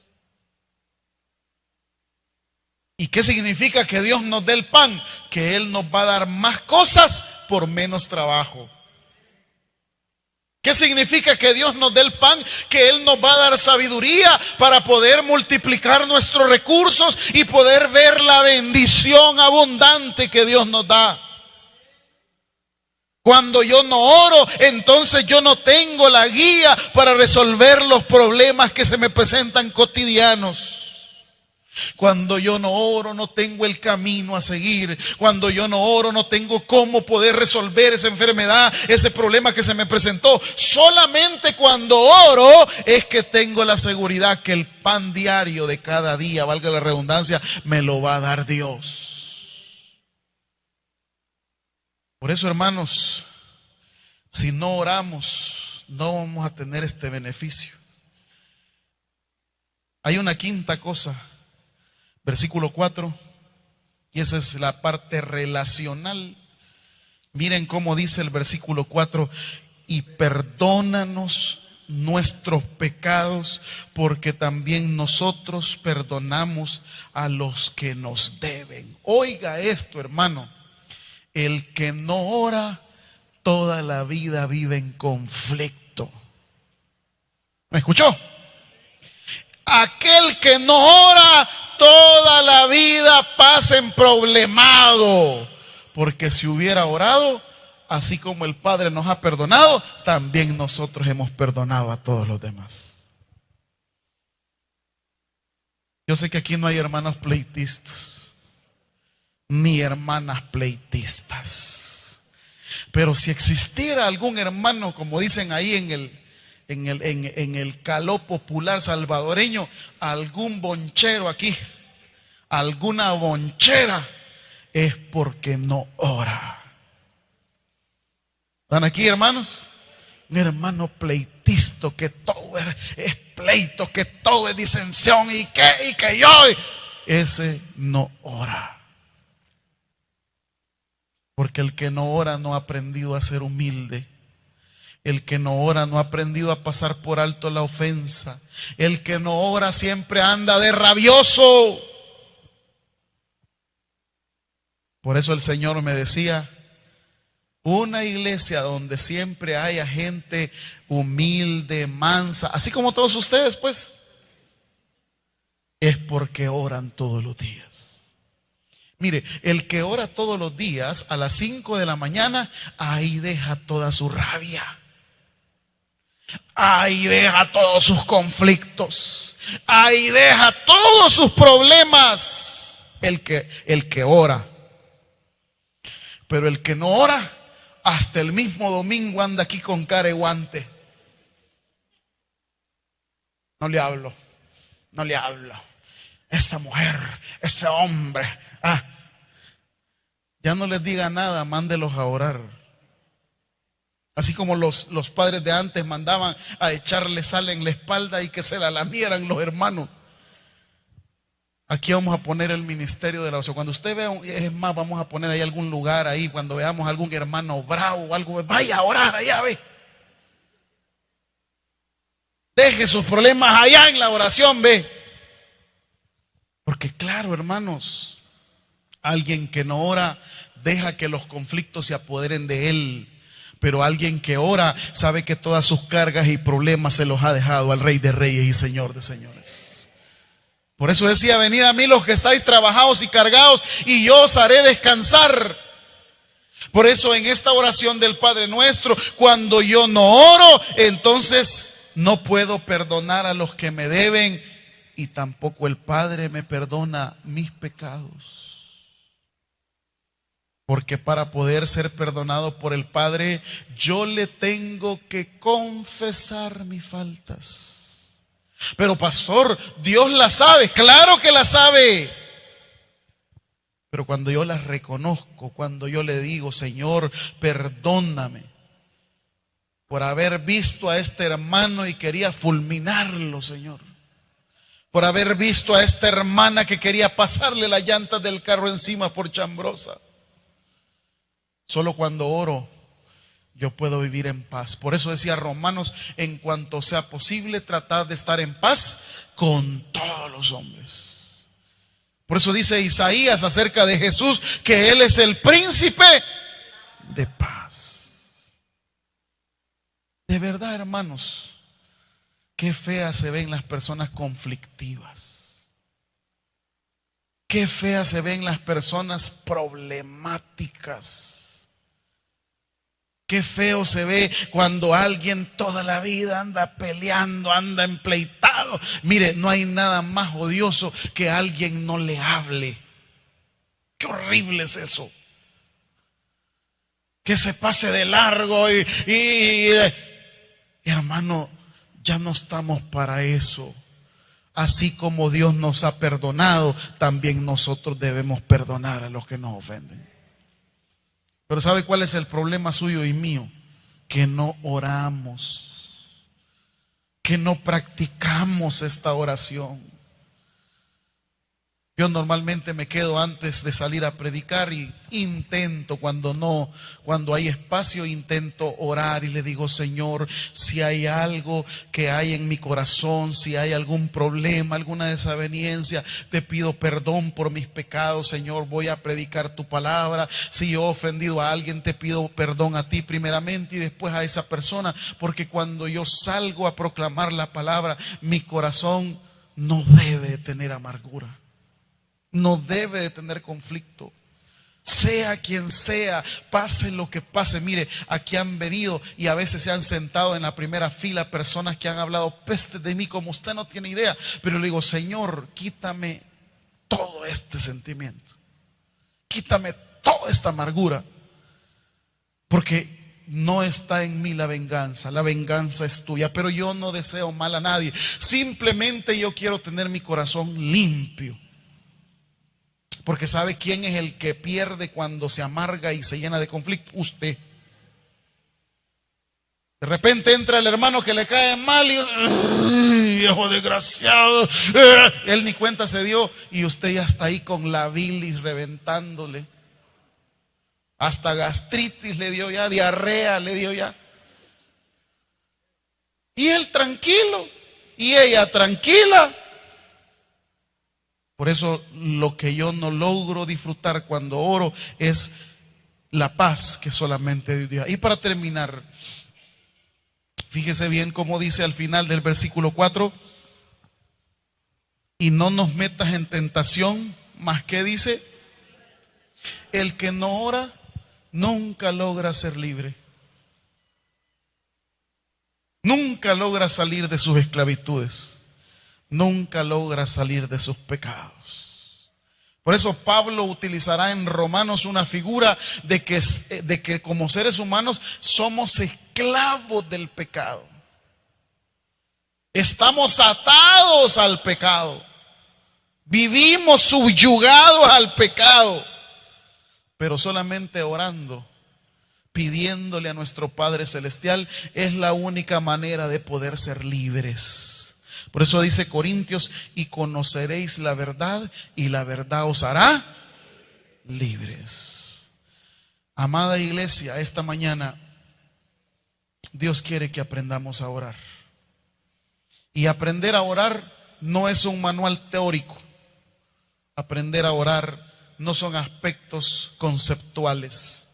¿Y qué significa que Dios nos dé el pan? Que Él nos va a dar más cosas por menos trabajo. ¿Qué significa que Dios nos dé el pan? Que Él nos va a dar sabiduría para poder multiplicar nuestros recursos y poder ver la bendición abundante que Dios nos da. Cuando yo no oro, entonces yo no tengo la guía para resolver los problemas que se me presentan cotidianos. Cuando yo no oro, no tengo el camino a seguir. Cuando yo no oro, no tengo cómo poder resolver esa enfermedad, ese problema que se me presentó. Solamente cuando oro es que tengo la seguridad que el pan diario de cada día, valga la redundancia, me lo va a dar Dios. Por eso, hermanos, si no oramos, no vamos a tener este beneficio. Hay una quinta cosa. Versículo 4, y esa es la parte relacional. Miren cómo dice el versículo 4, y perdónanos nuestros pecados, porque también nosotros perdonamos a los que nos deben. Oiga esto, hermano, el que no ora toda la vida vive en conflicto. ¿Me escuchó? Aquel que no ora toda la vida pasa en problemado, porque si hubiera orado, así como el Padre nos ha perdonado, también nosotros hemos perdonado a todos los demás. Yo sé que aquí no hay hermanos pleitistas, ni hermanas pleitistas, pero si existiera algún hermano, como dicen ahí en el caló popular salvadoreño, algún bonchero aquí, alguna bonchera, es porque no ora. ¿Están aquí, hermanos? Un hermano pleitisto, que todo es pleito, que todo es disensión y que yo. Ese no ora. Porque el que no ora no ha aprendido a ser humilde. El que no ora no ha aprendido a pasar por alto la ofensa. El que no ora siempre anda de rabioso. Por eso el Señor me decía, una iglesia donde siempre haya gente humilde, mansa, así como todos ustedes, pues, es porque oran todos los días. Mire, el que ora todos los días a las 5 de la mañana, ahí deja toda su rabia. Ahí deja todos sus conflictos. Ahí deja todos sus problemas. El que ora. Pero el que no ora, hasta el mismo domingo anda aquí con cara y guante. No le hablo. No le hablo. Esa mujer, ese hombre. Ya no les diga nada, mándelos a orar. Así como los padres de antes mandaban a echarle sal en la espalda y que se la lamieran los hermanos. Aquí vamos a poner el ministerio de la oración. Cuando usted vea, es más, vamos a poner ahí algún lugar ahí, cuando veamos algún hermano bravo o algo, vaya a orar allá, ve. Deje sus problemas allá en la oración, ve. Porque claro, hermanos, alguien que no ora deja que los conflictos se apoderen de él. Pero alguien que ora sabe que todas sus cargas y problemas se los ha dejado al Rey de Reyes y Señor de Señores. Por eso decía, venid a mí los que estáis trabajados y cargados, y yo os haré descansar. Por eso en esta oración del Padre Nuestro, cuando yo no oro, entonces no puedo perdonar a los que me deben, y tampoco el Padre me perdona mis pecados. Porque para poder ser perdonado por el Padre, yo le tengo que confesar mis faltas. Pero pastor, Dios las sabe, claro que las sabe. Pero cuando yo las reconozco, cuando yo le digo, Señor, perdóname por haber visto a este hermano y quería fulminarlo, Señor. Por haber visto a esta hermana que quería pasarle las llantas del carro encima por chambrosa. Solo cuando oro, yo puedo vivir en paz. Por eso decía Romanos, en cuanto sea posible, tratad de estar en paz con todos los hombres. Por eso dice Isaías acerca de Jesús, que Él es el príncipe de paz. De verdad, hermanos, qué feas se ven las personas conflictivas. Qué feas se ven las personas problemáticas. Qué feo se ve cuando alguien toda la vida anda peleando, anda empleitado. Mire, no hay nada más odioso que alguien no le hable. Qué horrible es eso. Que se pase de largo y hermano, ya no estamos para eso. Así como Dios nos ha perdonado, también nosotros debemos perdonar a los que nos ofenden. Pero ¿sabe cuál es el problema suyo y mío? Que no oramos, que no practicamos esta oración. Yo normalmente me quedo antes de salir a predicar y intento, cuando hay espacio, intento orar y le digo, Señor, si hay algo que hay en mi corazón, si hay algún problema, alguna desaveniencia, te pido perdón por mis pecados, Señor, voy a predicar tu palabra. Si yo he ofendido a alguien, te pido perdón a ti primeramente y después a esa persona, porque cuando yo salgo a proclamar la palabra, mi corazón no debe tener amargura. No debe de tener conflicto. Sea quien sea, pase lo que pase. Mire, aquí han venido y a veces se han sentado en la primera fila personas que han hablado peste de mí como usted no tiene idea. Pero le digo, Señor, quítame todo este sentimiento. Quítame toda esta amargura. Porque no está en mí la venganza es tuya. Pero yo no deseo mal a nadie. Simplemente yo quiero tener mi corazón limpio. Porque ¿sabe quién es el que pierde cuando se amarga y se llena de conflicto? Usted. De repente entra el hermano que le cae mal y ¡ay, viejo desgraciado! Él ni cuenta se dio y usted ya está ahí con la bilis reventándole. Hasta gastritis le dio ya, diarrea le dio ya. Y él tranquilo y ella tranquila. Por eso lo que yo no logro disfrutar cuando oro es la paz que solamente Dios. Y para terminar, fíjese bien cómo dice al final del versículo 4: y no nos metas en tentación, más que dice, el que no ora nunca logra ser libre. Nunca logra salir de sus esclavitudes. Nunca logra salir de sus pecados. Por eso Pablo utilizará en Romanos una figura de que como seres humanos somos esclavos del pecado. Estamos atados al pecado. Vivimos subyugados al pecado. Pero solamente orando, pidiéndole a nuestro Padre Celestial, es la única manera de poder ser libres. Por eso dice Corintios: y conoceréis la verdad, y la verdad os hará libres. Amada iglesia, esta mañana Dios quiere que aprendamos a orar. Y aprender a orar no es un manual teórico. Aprender a orar no son aspectos conceptuales.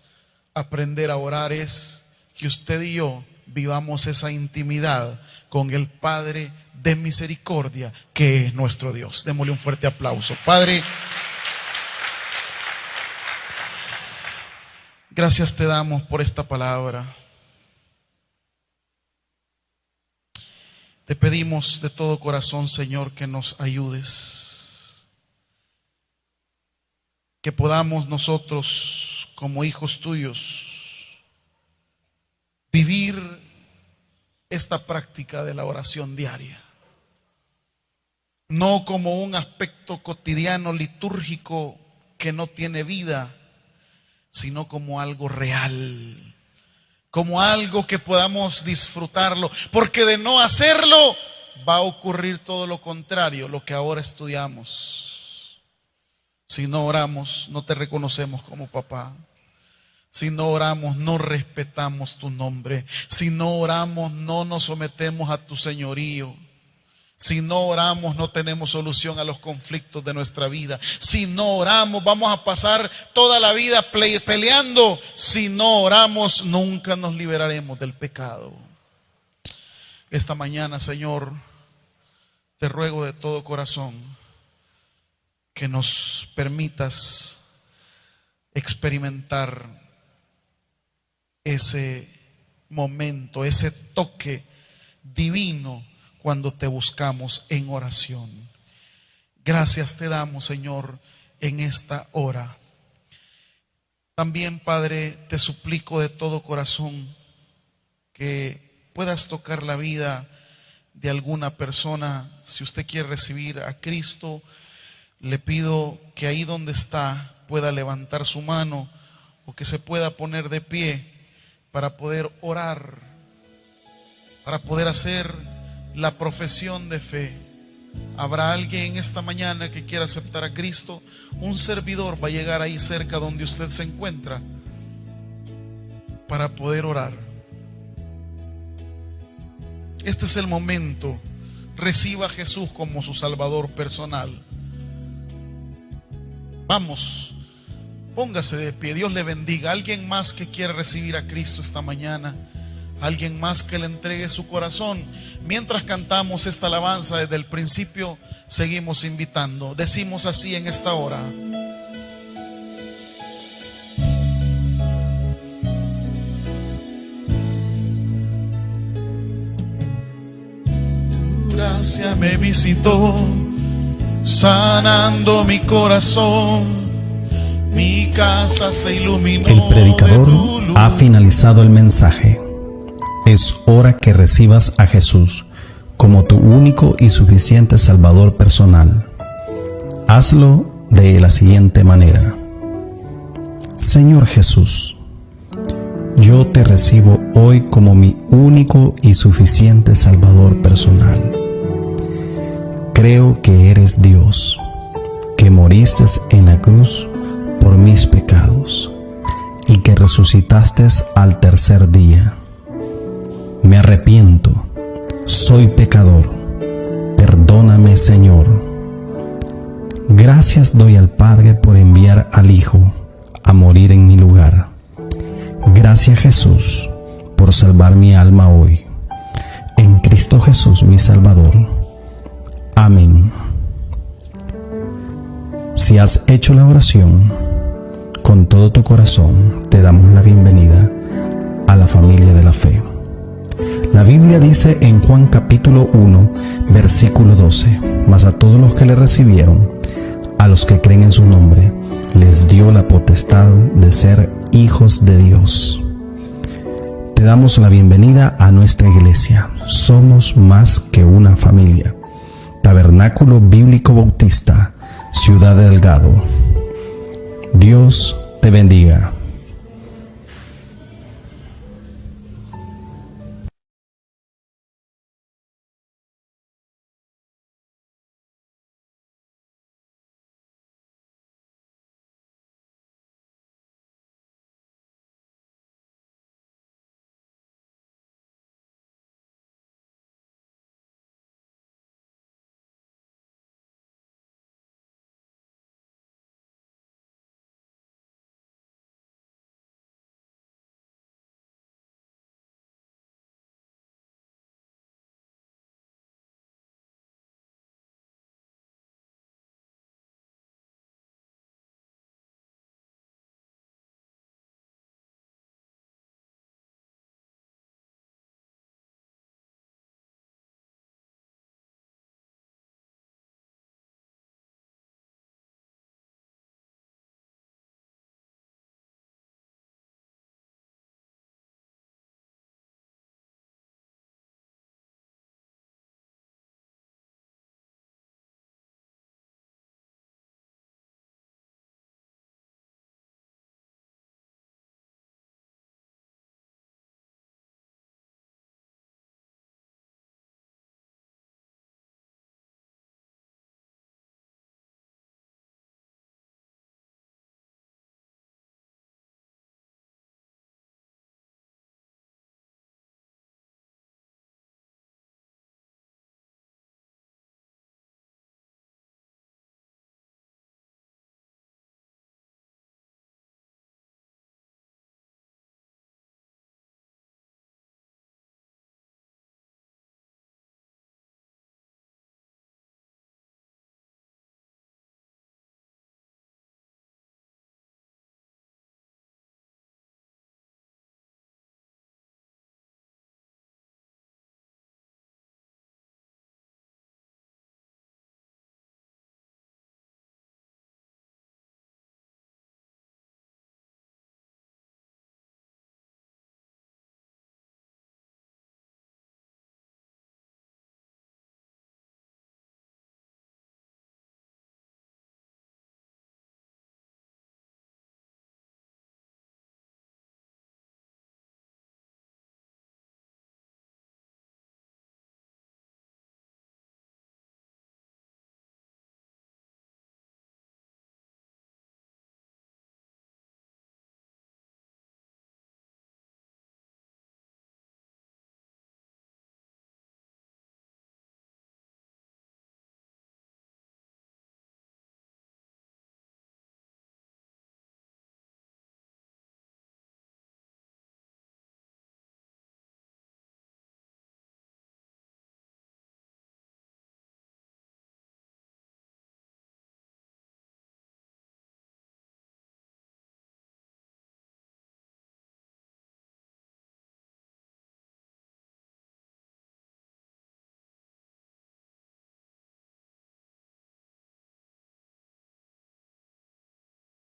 Aprender a orar es que usted y yo vivamos esa intimidad con el Padre de misericordia que es nuestro Dios. Démosle un fuerte aplauso. Padre, gracias te damos por esta palabra. Te pedimos de todo corazón, Señor, que nos ayudes. Que podamos nosotros, como hijos tuyos, vivir esta práctica de la oración diaria. No como un aspecto cotidiano, litúrgico, que no tiene vida, sino como algo real. Como algo que podamos disfrutarlo. Porque de no hacerlo, va a ocurrir todo lo contrario, lo que ahora estudiamos. Si no oramos, no te reconocemos como papá. Si no oramos, no respetamos tu nombre. Si no oramos, no nos sometemos a tu señorío. Si no oramos, no tenemos solución a los conflictos de nuestra vida. Si no oramos, vamos a pasar toda la vida peleando. Si no oramos, nunca nos liberaremos del pecado. Esta mañana, Señor, te ruego de todo corazón que nos permitas experimentar ese momento, ese toque divino cuando te buscamos en oración. Gracias te damos, Señor, en esta hora. También, Padre, te suplico de todo corazón que puedas tocar la vida de alguna persona. Si usted quiere recibir a Cristo, le pido que ahí donde está pueda levantar su mano o que se pueda poner de pie para poder orar, para poder hacer la profesión de fe. ¿Habrá alguien esta mañana que quiera aceptar a Cristo? Un servidor va a llegar ahí cerca donde usted se encuentra para poder orar. Este es el momento. Reciba a Jesús como su Salvador personal. Vamos, póngase de pie. Dios le bendiga. ¿Alguien más que quiera recibir a Cristo esta mañana? Alguien más que le entregue su corazón. Mientras cantamos esta alabanza desde el principio, seguimos invitando. Decimos así en esta hora: tu gracia me visitó, sanando mi corazón. Mi casa se iluminó. El predicador ha finalizado el mensaje. Es hora que recibas a Jesús como tu único y suficiente Salvador personal. Hazlo de la siguiente manera: Señor Jesús, yo te recibo hoy como mi único y suficiente Salvador personal. Creo que eres Dios, que moriste en la cruz por mis pecados y que resucitaste al tercer día. Me arrepiento, soy pecador, perdóname, Señor. Gracias doy al Padre por enviar al Hijo a morir en mi lugar. Gracias, Jesús, por salvar mi alma hoy. En Cristo Jesús, mi Salvador. Amén. Si has hecho la oración con todo tu corazón, te damos la bienvenida a la familia de la fe. La Biblia dice en Juan capítulo 1, versículo 12: mas a todos los que le recibieron, a los que creen en su nombre, les dio la potestad de ser hijos de Dios. Te damos la bienvenida a nuestra iglesia. Somos más que una familia. Tabernáculo Bíblico Bautista, Ciudad Delgado. Dios te bendiga.